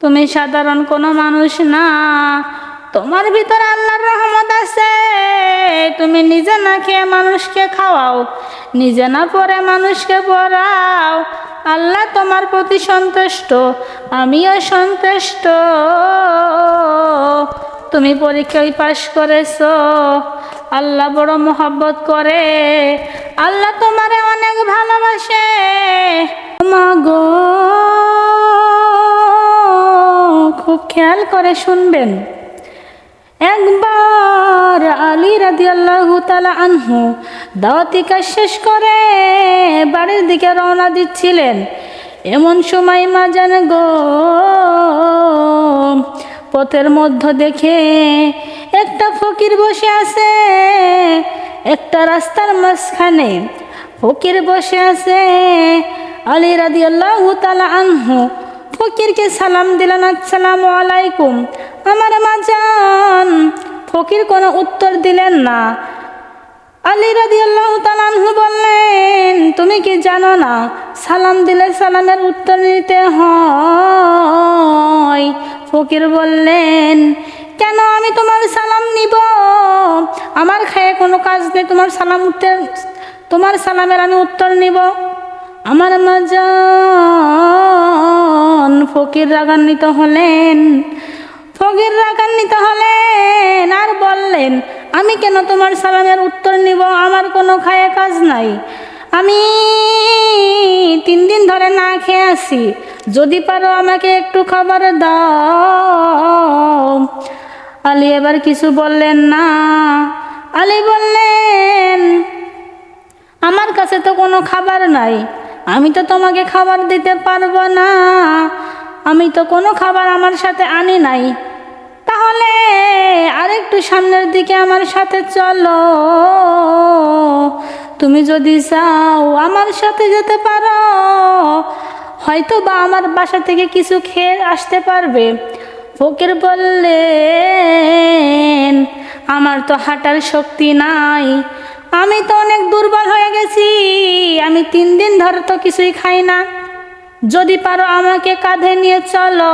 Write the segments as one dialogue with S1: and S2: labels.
S1: তুমি সাধারণ কোনো মানুষ না, তোমার ভিতরে আল্লাহর রহমত আছে। তুমি নিজে না খেয়ে মানুষকে খাওয়াও, নিজে না পড়ে মানুষকে পড়াও। আল্লাহ তোমার প্রতি সন্তুষ্ট, আমিও সন্তুষ্ট। তুমি পরীক্ষায় পাশ করেছো, আল্লাহ বড় মহব্বত করে, আল্লাহ তোমারে অনেক ভালোবাসে। মাগো, খুব খেয়াল করে শুনবেন। একবার আলী রাদিয়াল্লাহু তাআলা আনহু দাওয়াতি কাজ শেষ করে বাড়ির দিকে রওনা দিচ্ছিলেন। এমন সময় মা জান গো, পথের মধ্যে দেখে একটা ফকির বসে আছে। একটা রাস্তার মাঝখানে ফকির বসে আছে। আলী রাদিয়াল্লাহু তাআলা আনহু ফকিরকে সালাম দিলেন, আসসালামু আলাইকুম। আমার মা জান, ফকির কোনো উত্তর দিলেন না। আলী রাদিয়াল্লাহু তাআলা আনহু বললেন, তুমি কি জানো না সালাম দিলে সালামের উত্তর নিতে হয়? ফকির বললেন, কেন আমি তোমার সালাম নিব? আমার খায়ে কোনো কাজ নেই, তোমার সালামের আমি উত্তর নিব? আমার মা জান, ফকির রাগান্বিত হলেন। আর বললেন, আমি কেন তোমার সালামের উত্তর নিব? আমার কোনো খায়ে কাজ নাই, আমি 3 দিন ধরে না খেয়ে আছি। যদি পারো আমাকে একটু খাবার দাও। আলী এবার কিছু বললেন না। আলী বললেন, আমার কাছে তো কোনো খাবার নাই, আমি তো তোমাকে খাবার দিতে পারবো না, আমি তো কোনো খাবার আমার সাথে আনি নাই। তাহলে আরেকটু সামনের দিকে আমার সাথে চলো, তুমি যদি চাও আমার সাথে যেতে পারো, হয়তো বা আমার বাসা থেকে কিছু খেয়ে আসতে পারবে। ফকির বললেন, আমার তো হাঁটার শক্তি নাই, আমি তো অনেক দুর্বল হয়ে গেছি, আমি 3 দিন ধরে তো কিছুই খাই না। যদি পারো আমাকে কাঁধে নিয়ে চলো।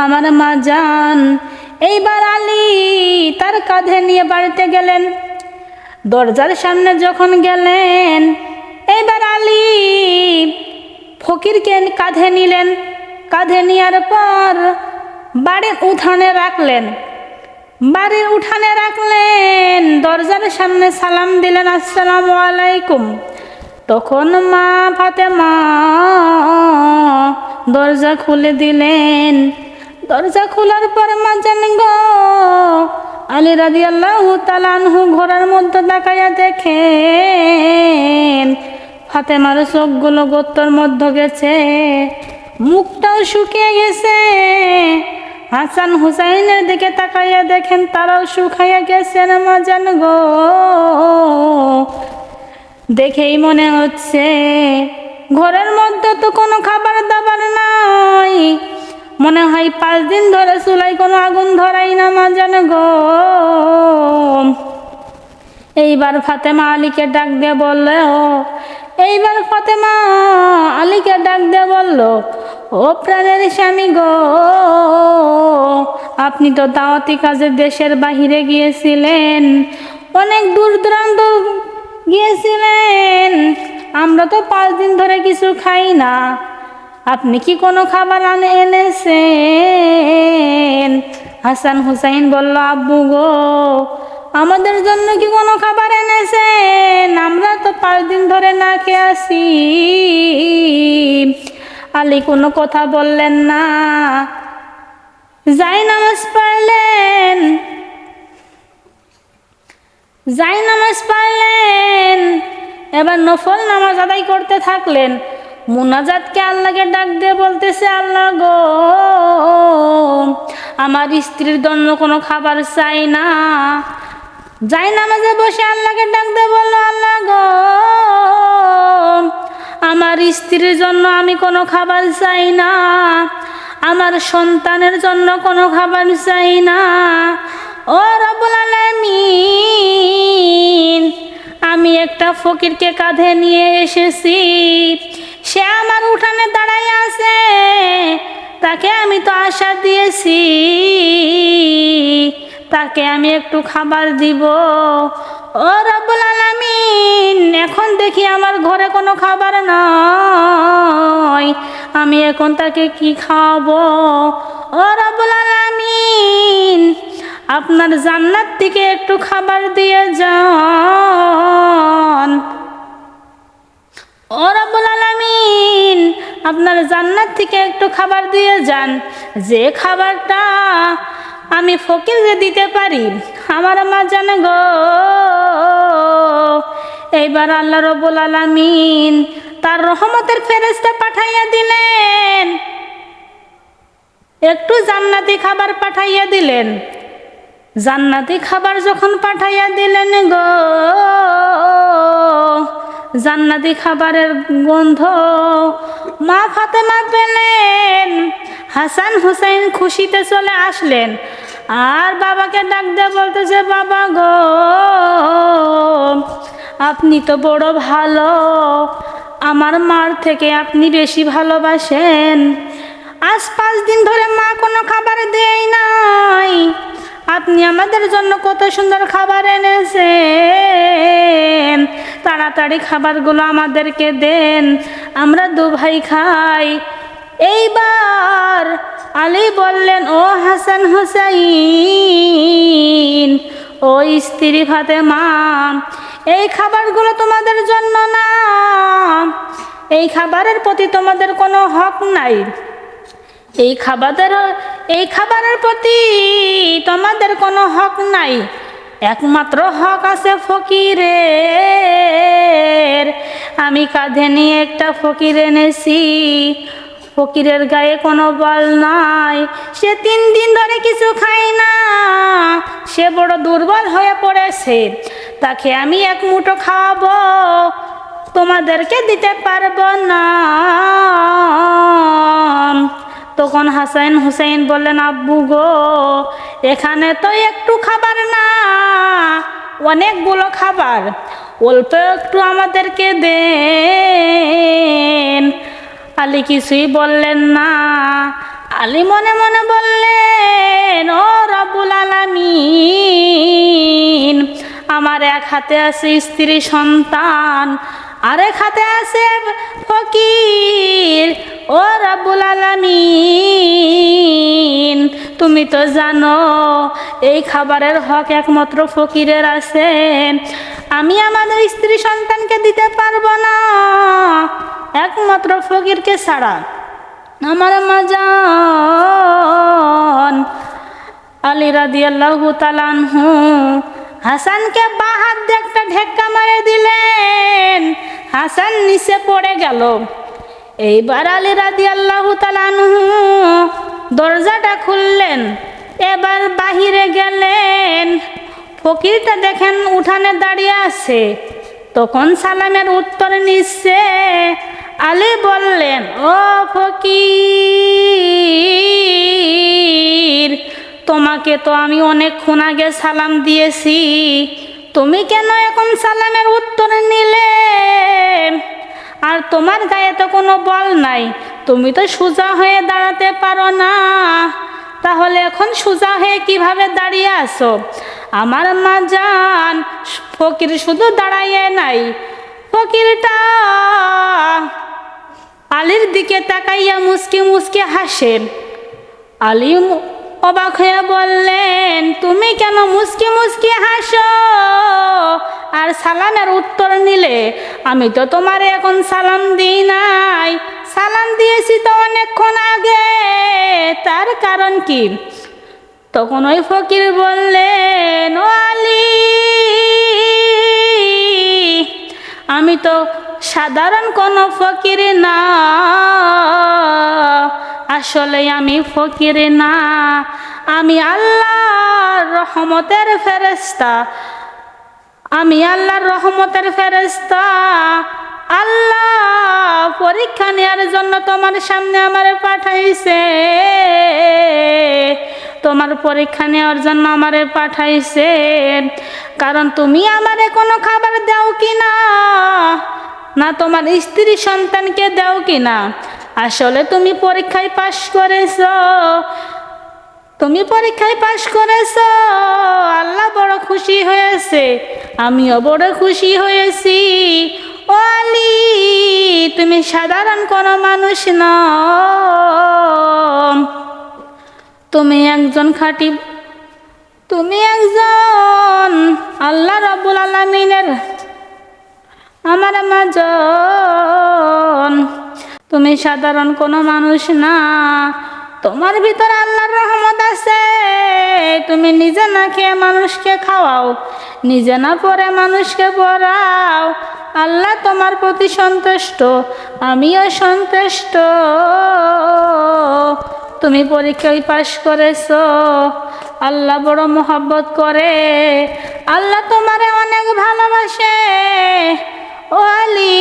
S1: আমার মা জান, এইবার আলী তার কাঁধে নিয়ে বাড়িতে গেলেন। দরজার সামনে যখন গেলেন, এইবার আলী ফকিরকে কাঁধে নিলেন। কাঁধে নেওয়ার পর বাড়ির উঠানে রাখলেন। দরজার সামনে সালাম দিলেন, আসসালামু আলাইকুম। তখন মা ফাতেমা দরজা খুলে দিলেন। দরজা খোলার পর মা জান গো, আলী রাদিয়াল্লাহু তাআলা আনহু ঘরের মধ্যে তাকাইয়া দেখেন ফাতেমার চোখগুলো গর্তের মধ্যে গেছে, মুখটাও শুকিয়ে গেছে। হাসান হুসাইনের দিকে তাকাইয়া দেখেন তারাও শুকাইয়া গেছেন। মা জান গো, দেখেই মনে হচ্ছে ঘরের মধ্যে তো কোনো খাবার দাবার নাই, মনে হয় 5 দিন ধরে চুলায় কোনো আগুন ধরাই না। মা জান গো, এইবার ফাতেমা আলীকে ডাক দিয়ে বলল, ও প্রাণের স্বামী গো, আপনি তো দাওয়াতি কাজে দেশের বাহিরে গিয়েছিলেন, অনেক দূর দূরান্ত গিয়েছিলেন, আমরা তো 5 দিন ধরে কিছু খাই না, আপনি কি কোনো খাবার এনেছেন? হাসান হুসাইন বলল, আব্বু গো, আমাদের জন্য কি কোনো খাবার এনেছেন? আমরা তো 5 দিন ধরে না খেয়ে আছি। আলী কোনো কথা বললেন না, জায়নামাজ পড়লেন। এবার নফল নামাজ আদায় করতে থাকলেন। মুনাজাতকে আল্লাহকে ডাক দিয়ে বলতেছে, আল্লাহ গো, আমার স্ত্রীর জন্য কোনো খাবার চাই না। জায়নামাজে বসে আল্লাহকে ডাক দিয়ে বলল, আল্লাহ গো, আমার স্ত্রীর জন্য আমি কোনো খাবার চাই না, আমার সন্তানের জন্য কোনো খাবার চাই না। ও রব্বুল আলামিন, আমি একটা ফকিরকে কাঁধে নিয়ে এসেছি, সে আমার উঠানে দাঁড়ায় আছে, তাকে আমি তো আশা দিয়েছি, তাকে আমি একটু খাবার দিব। ও রব্বুল আলামিন, এখন দেখি আমার ঘরে কোনো খাবার নাই, আমি এখন তাকে কি খাওয়াবো? ও রব্বুল আলামিন, আপনার জান্নাত থেকে একটু খাবার দিয়ে যান। ও রব্বুল আলামিন, আপনার জান্নাত থেকে একটু খাবার দিয়ে যান, যে খাবারটা আমি ফকিরকে দিতে পারি। আমার মা জানে গো, এইবার আল্লাহ রব্বুল আলামিন তার রহমতের ফেরেশতা পাঠাইয়া দিলেন, একটু জান্নাতি খাবার পাঠাইয়া দিলেন। জান্নাতি খাবার যখন পাঠাইয়া দিলেন গো, জান্নাতি খাবারের গন্ধ মা ফাতেমা পেলেন। হাসান হুসাইন খুশিতে চলে আসলেন, আর বাবাকে ডাক দিয়ে বলতেছে, বাবা গো, আপনি তো বড় ভালো, আমার মার থেকে আপনি বেশি ভালোবাসেন। আজ 5 দিন ধরে মা কোনো খাবার দেয় নাই, আপনি আমাদের জন্য কত সুন্দর খাবার এনেছেন, তাড়াতাড়ি খাবারগুলো আমাদেরকে দেন, আমরা 2 ভাই খাই। এইবার আলী বললেন, ও হাসান হুসাইন, ও স্ত্রী ফাতেমা, এই খাবারগুলো তোমাদের জন্য না, এই খাবারের প্রতি তোমাদের কোনো হক নাই, এই খাবারের প্রতি তোমাদের কোনো হক নাই, একমাত্র হক আছে ফকিরের। আমি কাঁধে নিয়ে একটা ফকির এনেছি, ফকিরের গায়ে কোনো বল নাই, সে 3 দিন ধরে কিছু খায় না, সে বড় দুর্বল হয়ে পড়েছে, তাকে আমি 1 মুঠো খাওয়াবো, তোমাদেরকে দিতে পারবো না। তখন হাসান হুসাইন বললেন, আব্বু গো, এখানে তো একটু খাবার না, অনেকগুলো খাবার, অল্প একটু আমাদেরকে দেন। আলী কিছুই বললেন না। আলী মনে মনে বললেন, ও রব্বুল আলামিন, আমার এক হাতে আছে স্ত্রী সন্তান, আরেক হাতে আছে ফকির। ও রব্বুল আলামিন, তুমি তো জানো এই খাবারের হক একমাত্র ফকিরের আছে, আমি আমাদের স্ত্রী সন্তানকে দিতে পারবো না, একমাত্র ফকিরকে ছাড়া। আমার মা জান আলী রাদিয়াল্লাহু তাআলা আনহু হাসানকে বাঁ হাত দিয়ে একটা ঢেক্কা মারে দিলেন, হাসান নিচে পড়ে গেল। এইবার আলী রাদিয়াল্লাহু তাআলা আনহু দরজাটা খুললেন, এবার বাহিরে গেলেন, ফকিরটা দেখেন উঠানে দাঁড়িয়ে আছে, তখন সালামের উত্তর নিচ্ছে। আলী বললেন, ও ফকির, তোমাকে তো আমি অনেকক্ষণ আগে সালাম দিয়েছি, তুমি কেন এখন সালামের উত্তর নিলে? আর তোমার গায়ে তো কোনো বল নাই, তুমি তো সোজা হয়ে দাঁড়াতে পারো না, তাহলে এখন সোজা হয়ে কিভাবে দাঁড়িয়ে আছো? আমার মা জান, ফকির শুধু দাঁড়াইয়ে নাই, ফকিরটা আলীর দিকে তাকাইয়া মুসকে মুসকে হাসেন। আলী অবাক হয়ে বললেন, তুমি কেন মুসকে মুসকে হাসো আর সালামের উত্তর নিলে? আমি তো তোমারে এখন সালাম দিই নাই, সালাম দিয়েছি তো অনেকক্ষণ আগে, তার কারণ কি? তখন ওই ফকির বললেন, ও আলী, আমি তো সাধারণ কোনো ফকির না, আসলে আমি ফকির না, আমি আল্লাহর রহমতের ফেরেশতা, আমি আল্লাহর রহমতের ফেরেশতা। আল্লাহ পরীক্ষা নেওয়ার জন্য তোমার সামনে আমারে পাঠাইছে, তোমার পরীক্ষা নেওয়ার জন্য আমারে পাঠাইছে, কারণ তুমি আমারে কোনো খাবার দাও কিনা, না তোমার স্ত্রী সন্তানকে দাও কিনা, আসলে তুমি পরীক্ষায় পাশ করেছো, তুমি পরীক্ষায় পাশ করেছো, আল্লাহ বড় খুশি হয়েছে, আমিও বড় খুশি হয়েছি। ও আলী, তুমি সাধারণ কোনো মানুষ নও, তুমি একজন খাঁটি, তুমি একজন আল্লাহ রাব্বুল আলামিনের আমার মাজন। তুমি সাধারণ কোনো মানুষ না, তোমার ভিতরে আল্লাহর রহমত আছে। তুমি নিজে না খেয়ে মানুষকে খাওয়াও, নিজে না পড়ে মানুষকে পড়াও। আল্লাহ তোমার প্রতি সন্তুষ্ট, আমিও সন্তুষ্ট। তুমি পরীক্ষায় পাশ করেছো, আল্লাহ বড় মহব্বত করে, আল্লাহ তোমারে অনেক ভালোবাসে। ও আলী।